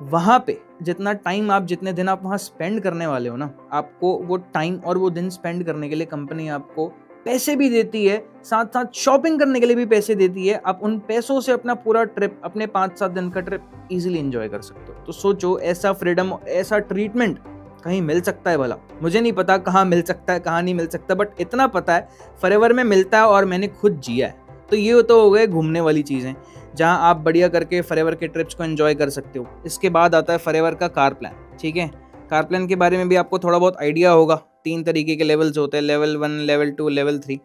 वहाँ पे जितने दिन आप वहाँ स्पेंड करने वाले हो ना, आपको वो टाइम और वो दिन स्पेंड करने के लिए कंपनी आपको पैसे भी देती है, साथ साथ शॉपिंग करने के लिए भी पैसे देती है। आप उन पैसों से अपना पूरा ट्रिप, अपने 5-7 दिन का ट्रिप इजीली एंजॉय कर सकते हो। तो सोचो, ऐसा फ्रीडम, ऐसा ट्रीटमेंट कहीं मिल सकता है भला? मुझे नहीं पता कहाँ मिल सकता है, कहाँ नहीं मिल सकता, बट इतना पता है फॉरएवर में मिलता है और मैंने खुद जिया है। तो ये तो हो गए घूमने वाली चीज़ें, जहाँ आप बढ़िया करके फॉरएवर के ट्रिप्स को एंजॉय कर सकते हो। इसके बाद आता है फॉरएवर का कार प्लान। ठीक है, कार प्लान के बारे में भी आपको थोड़ा बहुत आइडिया होगा। 3 तरीके के लेवल्स होते हैं, लेवल 1, लेवल 2, लेवल 3।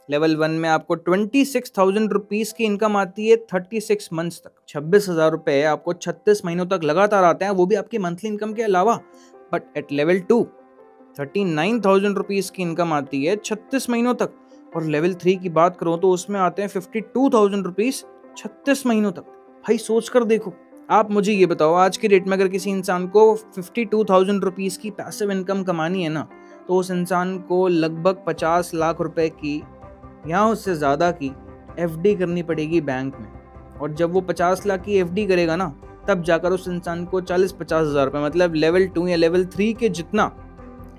लेवल 1 में आपको 26,000 रुपीज़ की इनकम आती है 36 मंथ्स तक। 26,000 रुपये आपको 36 महीनों तक लगातार आते हैं, वो भी आपकी मंथली इनकम के अलावा। बट एट लेवल 2 39,000 रुपीज़ की इनकम आती है 36 महीनों तक। और लेवल 3 की बात करूँ तो उसमें आते हैं 52,000 रुपीज़ 36 महीनों तक। भाई सोच कर देखो, आप मुझे ये बताओ, आज की डेट में अगर किसी इंसान को 52,000 रुपीज़ की पैसिव इनकम कमानी है ना, तो उस इंसान को लगभग 50 लाख रुपए की या उससे ज़्यादा की FD करनी पड़ेगी बैंक में। और जब वो 50 लाख की FD करेगा ना, तब जाकर उस इंसान को 40-50 हज़ार रुपये, मतलब लेवल 2 या लेवल 3 के जितना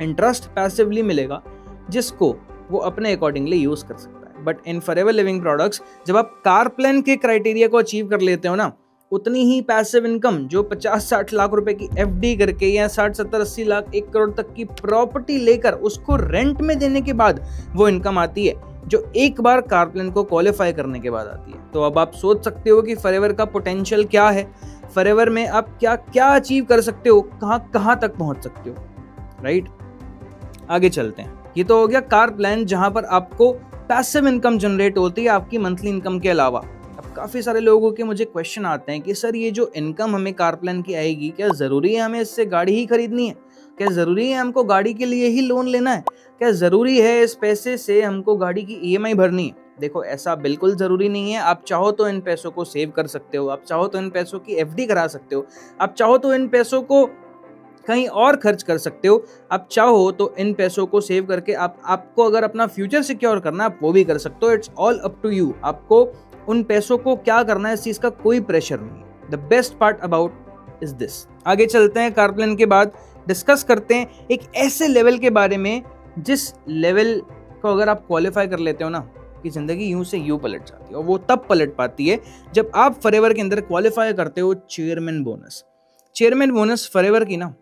इंटरेस्ट पैसिवली मिलेगा, जिसको वो अपने अकॉर्डिंगली यूज़ कर सकता है। But in forever living products, जब आप कार प्लान के क्राइटेरिया को अचीव कर लेते हो ना, उतनी ही पैसिव इनकम जो 50-60 लाख रुपए की FD करके या 60-70-80 लाख 1 करोड़ तक की प्रॉपर्टी लेकर उसको रेंट में देने के बाद वो इनकम आती है, जो एक बार कार प्लान को क्वालिफाई करने के बाद आती है। तो अब आप सोच सकते हो कि फॉरएवर का पोटेंशियल क्या है, फॉरएवर में आप क्या क्या अचीव कर सकते हो, कहाँ तक पहुंच सकते हो, राइट? आगे चलते हैं। ये तो हो गया कार प्लान, जहां पर आपको पैसिव इनकम जनरेट होती है आपकी मंथली इनकम के अलावा। अब काफ़ी सारे लोगों के मुझे क्वेश्चन आते हैं कि सर, ये जो इनकम हमें कार प्लान की आएगी, क्या ज़रूरी है हमें इससे गाड़ी ही खरीदनी है? क्या ज़रूरी है हमको गाड़ी के लिए ही लोन लेना है? क्या ज़रूरी है इस पैसे से हमको गाड़ी की EMI भरनी है? देखो, ऐसा बिल्कुल ज़रूरी नहीं है। आप चाहो तो इन पैसों को सेव कर सकते हो, आप चाहो तो इन पैसों की FD करा सकते हो, आप चाहो तो इन पैसों को कहीं और खर्च कर सकते हो, आप चाहो तो इन पैसों को सेव करके आपको अगर अपना फ्यूचर सिक्योर करना है, आप वो भी कर सकते हो। It's all up to you, आपको उन पैसों को क्या करना है, इस चीज़ का कोई प्रेशर नहीं है। The best part about is this. आगे चलते हैं, कार प्लान के बाद डिस्कस करते हैं एक ऐसे लेवल के बारे में जिस लेवल को अगर आप क्वालिफाई कर लेते हो ना, कि ज़िंदगी यूं से यूं पलट जाती है। और वो तब पलट पाती है जब आप फॉरएवर के अंदर क्वालिफाई करते हो chairman bonus. Chairman bonus forever की ना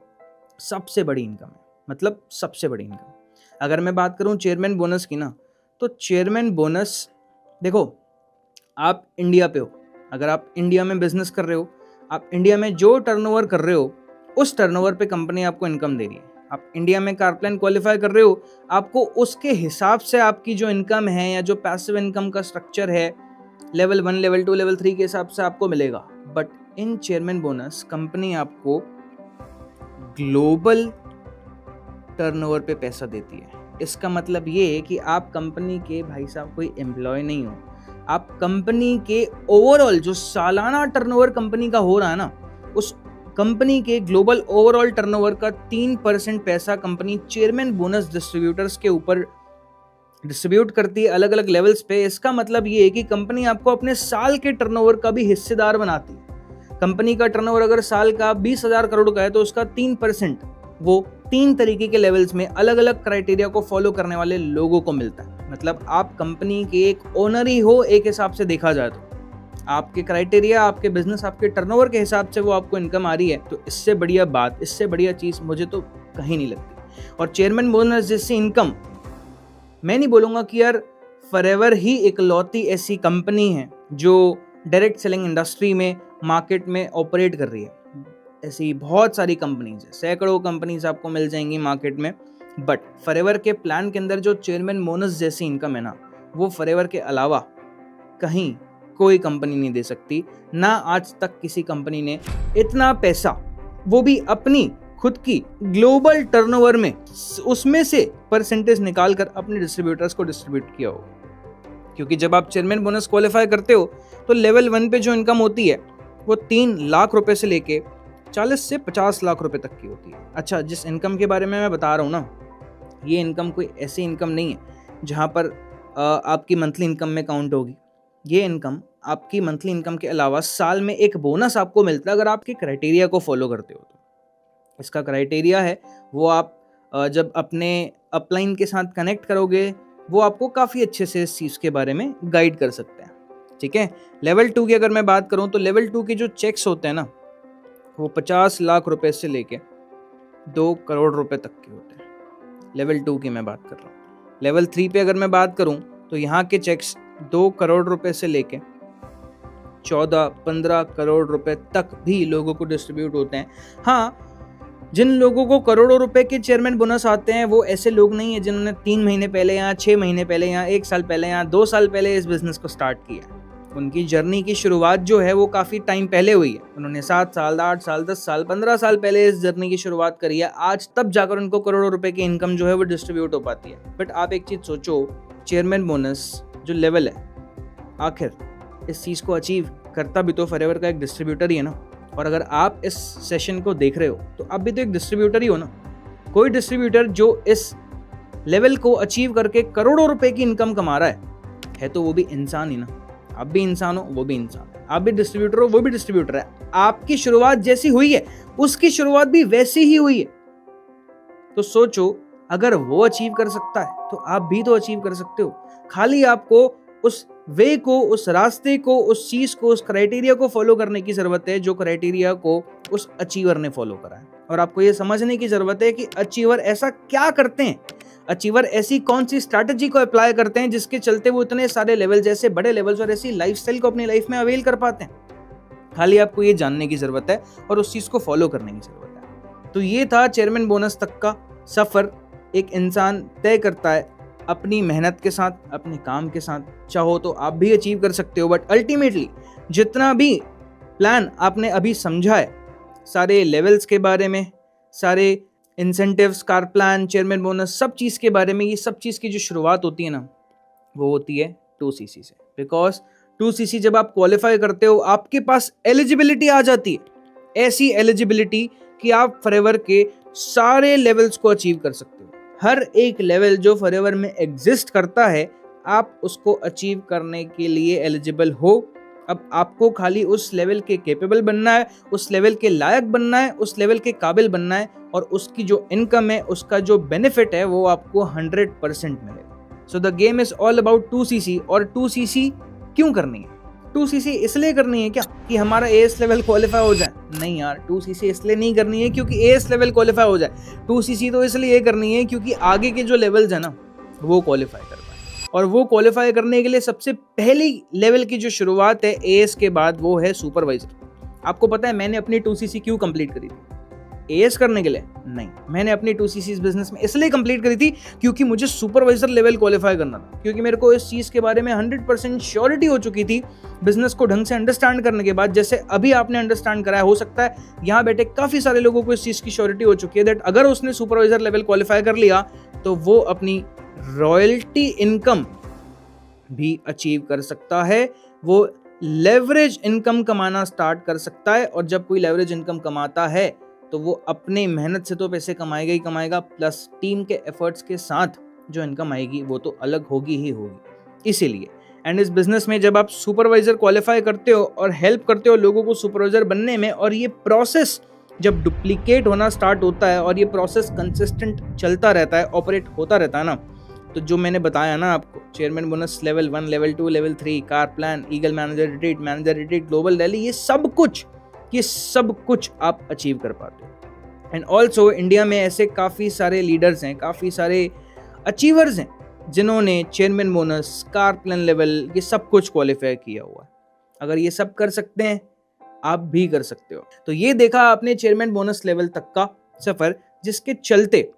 सबसे बड़ी इनकम है, मतलब सबसे बड़ी इनकम। अगर मैं बात करूं चेयरमैन बोनस की ना, तो चेयरमैन बोनस, देखो, आप इंडिया पे हो, अगर आप इंडिया में बिजनेस कर रहे हो, आप इंडिया में जो टर्नओवर कर रहे हो, उस टर्नओवर पे कंपनी आपको इनकम दे रही है। आप इंडिया में कार प्लान क्वालिफाई कर रहे हो, आपको उसके हिसाब से आपकी जो इनकम है या जो पैसिव इनकम का स्ट्रक्चर है, लेवल 1, लेवल 2, लेवल 3 के हिसाब से आपको मिलेगा। But in chairman bonus company आपको ग्लोबल टर्नओवर पे पैसा देती है। इसका मतलब ये है कि आप कंपनी के, भाई साहब, कोई एम्प्लॉय नहीं हो, आप कंपनी के ओवरऑल जो सालाना टर्नओवर कंपनी का हो रहा है ना, उस कंपनी के ग्लोबल ओवरऑल टर्नओवर का 3% पैसा कंपनी चेयरमैन बोनस डिस्ट्रीब्यूटर्स के ऊपर डिस्ट्रीब्यूट करती है, अलग अलग लेवल्स पे। इसका मतलब ये है कि कंपनी आपको अपने साल के टर्नओवर का भी हिस्सेदार बनाती है। कंपनी का टर्नओवर अगर साल का 20,000 करोड़ का है, तो उसका 3% वो 3 तरीके के लेवल्स में अलग अलग क्राइटेरिया को फॉलो करने वाले लोगों को मिलता है। मतलब आप कंपनी के एक ओनर ही हो, एक हिसाब से देखा जाए तो आपके क्राइटेरिया, आपके बिजनेस, आपके टर्नओवर के हिसाब से वो आपको इनकम आ रही है। तो इससे बढ़िया बात, इससे बढ़िया चीज़ मुझे तो कहीं नहीं लगती। और चेयरमैन बोनस जैसी इनकम, मैं नहीं बोलूँगा कि यार फॉरएवर ही इकलौती ऐसी कंपनी है जो डायरेक्ट सेलिंग इंडस्ट्री में, मार्केट में ऑपरेट कर रही है। ऐसी बहुत सारी कंपनीज है, सैकड़ों कंपनीज आपको मिल जाएंगी मार्केट में। बट फॉरएवर के प्लान के अंदर जो चेयरमैन बोनस जैसी इनकम है ना, वो फॉरएवर के अलावा कहीं कोई कंपनी नहीं दे सकती। ना आज तक किसी कंपनी ने इतना पैसा, वो भी अपनी खुद की ग्लोबल टर्नओवर में उसमें से परसेंटेज निकाल कर अपने डिस्ट्रीब्यूटर्स को डिस्ट्रीब्यूट किया हो। क्योंकि जब आप चेयरमैन बोनस क्वालिफाई करते हो तो लेवल 1 पे जो इनकम होती है वो 3 लाख रुपए से लेके 40 से 50 लाख रुपए तक की होती है। अच्छा, जिस इनकम के बारे में मैं बता रहा हूँ ना, ये इनकम कोई ऐसी इनकम नहीं है जहाँ पर आपकी मंथली इनकम में काउंट होगी। ये इनकम आपकी मंथली इनकम के अलावा साल में एक बोनस आपको मिलता है अगर आपके क्राइटेरिया को फॉलो करते हो तो। इसका क्राइटेरिया है वो आप जब अपने अपलाइन के साथ कनेक्ट करोगे वो आपको काफ़ी अच्छे से इस चीज़ के बारे में गाइड कर सकते हैं। ठीक है, लेवल 2 की अगर मैं बात करूं तो लेवल 2 के जो चेक्स होते हैं ना वो 50 लाख रुपए से लेके 2 करोड़ रुपए तक के होते हैं। लेवल 2 की मैं बात कर रहा हूँ। लेवल 3 पे अगर मैं बात करूं तो यहाँ के चेक्स 2 करोड़ रुपए से लेके 14-15 करोड़ रुपए तक भी लोगों को डिस्ट्रीब्यूट होते हैं। हाँ, जिन लोगों को करोड़ों रुपए के चेयरमैन बोनस आते हैं वो ऐसे लोग नहीं है जिन्होंने 3 महीने पहले या 6 महीने पहले या 1 साल पहले या 2 साल पहले इस बिजनेस को स्टार्ट किया। उनकी जर्नी की शुरुआत जो है वो काफ़ी टाइम पहले हुई है। उन्होंने 7 साल, 8 साल, 10 साल, 15 साल पहले इस जर्नी की शुरुआत करी है। आज तब जाकर उनको करोड़ों रुपए की इनकम जो है वो डिस्ट्रीब्यूट हो पाती है। बट आप एक चीज़ सोचो, चेयरमैन बोनस जो लेवल है, आखिर इस चीज़ को अचीव करता भी तो फॉरएवर का एक डिस्ट्रीब्यूटर ही है ना। और अगर आप इस सेशन को देख रहे हो तो आप भी तो एक डिस्ट्रीब्यूटर ही हो ना। कोई डिस्ट्रीब्यूटर जो इस लेवल को अचीव करके करोड़ों रुपए की इनकम कमा रहा है तो वो भी इंसान ही ना। आप भी इंसान हो, वो भी इंसान है। आप भी डिस्ट्रीब्यूटर हो, वो भी डिस्ट्रीब्यूटर है। आपकी शुरुआत जैसी हुई है उसकी शुरुआत भी वैसी ही हुई है। तो सोचो, अगर वो अचीव कर सकता है तो आप भी तो अचीव कर सकते हो। खाली आपको उस वे को, उस रास्ते को, उस चीज को, उस क्राइटेरिया को फॉलो करने की जरूरत है जो क्राइटेरिया को उस अचीवर ने फॉलो करा है। और आपको ये समझने की जरूरत है कि अचीवर ऐसा क्या करते हैं, अचीवर ऐसी कौन सी स्ट्रैटेजी को अप्लाई करते हैं जिसके चलते वो इतने सारे लेवल, जैसे बड़े लेवल्स और ऐसी लाइफस्टाइल को अपनी लाइफ में अवेल कर पाते हैं। खाली आपको ये जानने की जरूरत है और उस चीज को फॉलो करने की जरूरत है। तो ये था चेयरमैन बोनस तक का सफर। एक इंसान तय करता है अपनी मेहनत के साथ, अपने काम के साथ। चाहो तो आप भी अचीव कर सकते हो, बट अल्टीमेटली जितना भी प्लान आपने अभी समझा है, सारे लेवल्स के बारे में, सारे incentives, car plan, chairman bonus, सब चीज़ के बारे में, ये सब चीज़ की जो शुरुआत होती है ना वो होती है 2cc से। बिकॉज 2cc जब आप क्वालिफाई करते हो आपके पास एलिजिबिलिटी आ जाती है, ऐसी एलिजिबिलिटी कि आप फॉरएवर के सारे लेवल्स को अचीव कर सकते हो। हर एक लेवल जो फॉरएवर में एग्जिस्ट करता है आप उसको अचीव करने के लिए एलिजिबल हो। अब आपको खाली उस लेवल के कैपेबल बनना है, उस लेवल के लायक बनना है, उस लेवल के काबिल बनना है, और उसकी जो इनकम है, उसका जो बेनिफिट है वो आपको 100% मिलेगा। So the game is all about 2cc। और 2cc क्यों करनी है? 2cc इसलिए करनी है क्या कि हमारा एएस लेवल क्वालिफाई हो जाए? नहीं यार, 2cc इसलिए नहीं करनी है क्योंकि एएस लेवल क्वालिफाई हो जाए। 2cc तो इसलिए करनी है क्योंकि आगे के जो लेवल्स है ना वो क्वालिफाई कर पाए। और वो क्वालिफाई करने के लिए सबसे पहली लेवल की जो शुरुआत है एएस के बाद वो है सुपरवाइजर। आपको पता है मैंने अपनी 2cc क्यों कंप्लीट करी थी? एएस करने के लिए नहीं, मैंने अपनी 2cc इस बिजनेस में इसलिए कंप्लीट करी थी क्योंकि मुझे सुपरवाइजर लेवल क्वालिफाई करना था। क्योंकि मेरे को इस चीज़ के बारे में 100% श्योरिटी हो चुकी थी बिजनेस को ढंग से अंडरस्टैंड करने के बाद, जैसे अभी आपने अंडरस्टैंड करा है। हो सकता है यहाँ बैठे काफ़ी सारे लोगों को इस चीज़ की श्योरिटी हो चुकी है दैट अगर उसने सुपरवाइजर लेवल क्वालिफाई कर लिया तो वो अपनी रॉयल्टी इनकम भी अचीव कर सकता है, वो लेवरेज इनकम कमाना स्टार्ट कर सकता है। और जब कोई लेवरेज इनकम कमाता है तो वो अपने मेहनत से तो पैसे कमाएगा ही कमाएगा, प्लस टीम के एफर्ट्स के साथ जो इनकम आएगी वो तो अलग होगी ही होगी। इसीलिए एंड इस बिजनेस में जब आप सुपरवाइजर क्वालिफाई करते हो और हेल्प करते हो लोगों को सुपरवाइजर बनने में, और ये प्रोसेस जब डुप्लीकेट होना स्टार्ट होता है और ये प्रोसेस कंसिस्टेंट चलता रहता है, ऑपरेट होता रहता है ना, तो जो मैंने बताया ना आपको, chairman bonus level 1, level 2, level 3, car plan, eagle manager retreat, global rally, ये सब कुछ आप अचीव कर पाते हो। एंड ऑल्सो इंडिया में ऐसे काफ़ी सारे लीडर्स हैं, काफ़ी सारे अचीवर्स हैं जिन्होंने chairman bonus, car plan level, ये सब कुछ क्वालिफाई किया हुआ है। अगर ये सब कर सकते हैं आप भी कर सकते हो। तो ये देखा आपने चेयरमैन बोनस लेवल तक का सफर, जिसके चलते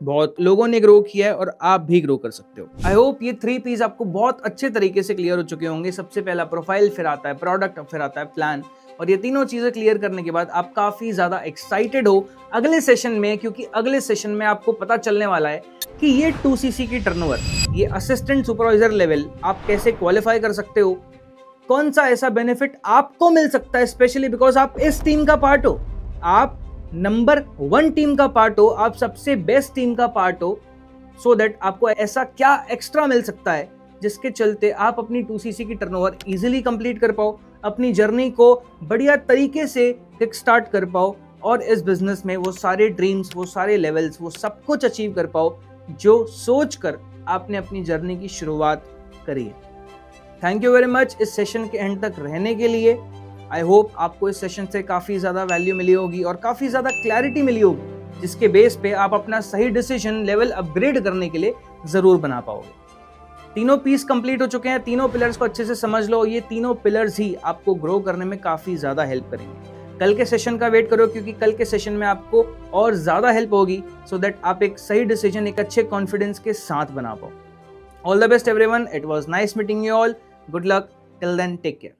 बहुत लोगों ने ग्रो किया है और आप भी ग्रो कर सकते हो। आई होप ये 3 P's आपको बहुत अच्छे तरीके से क्लियर हो चुके होंगे। सबसे पहला प्रोफाइल, फिर आता है प्रोडक्ट, फिर आता है प्लान, और ये तीनों चीजें क्लियर करने के बाद आप काफी ज्यादा एक्साइटेड हो अगले सेशन में, क्योंकि अगले सेशन में आपको पता चलने वाला है कि ये 2cc की टर्नओवर, ये असिस्टेंट सुपरवाइजर लेवल आप कैसे क्वालिफाई कर सकते हो, कौन सा ऐसा बेनिफिट आपको मिल सकता है, स्पेशली बिकॉज आप इस टीम का पार्ट हो, आप नंबर 1 टीम का पार्ट हो, आप सबसे बेस्ट टीम का पार्ट हो, सो दैट आपको ऐसा क्या एक्स्ट्रा मिल सकता है जिसके चलते आप अपनी 2cc की टर्नओवर इजीली कंप्लीट कर पाओ, अपनी जर्नी को बढ़िया तरीके से किक स्टार्ट कर पाओ और इस बिजनेस में वो सारे ड्रीम्स, वो सारे लेवल्स, वो सब कुछ अचीव कर पाओ जो सोचकर आपने अपनी जर्नी की शुरुआत करी है। थैंक यू वेरी मच इस सेशन के एंड तक रहने के लिए। आई होप आपको इस सेशन से काफ़ी ज़्यादा वैल्यू मिली होगी और काफ़ी ज़्यादा क्लैरिटी मिली होगी, जिसके बेस पे आप अपना सही डिसीजन लेवल अपग्रेड करने के लिए ज़रूर बना पाओगे। तीनों पीस कंप्लीट हो चुके हैं, तीनों पिलर्स को अच्छे से समझ लो। ये तीनों पिलर्स ही आपको ग्रो करने में काफ़ी ज़्यादा हेल्प करेंगे। कल के सेशन का वेट करो, क्योंकि कल के सेशन में आपको और ज़्यादा हेल्प होगी, सो दैट आप एक सही डिसीजन एक अच्छे कॉन्फिडेंस के साथ बना पाओ। All the best everyone, it was nice meeting you all, good luck, till then take care.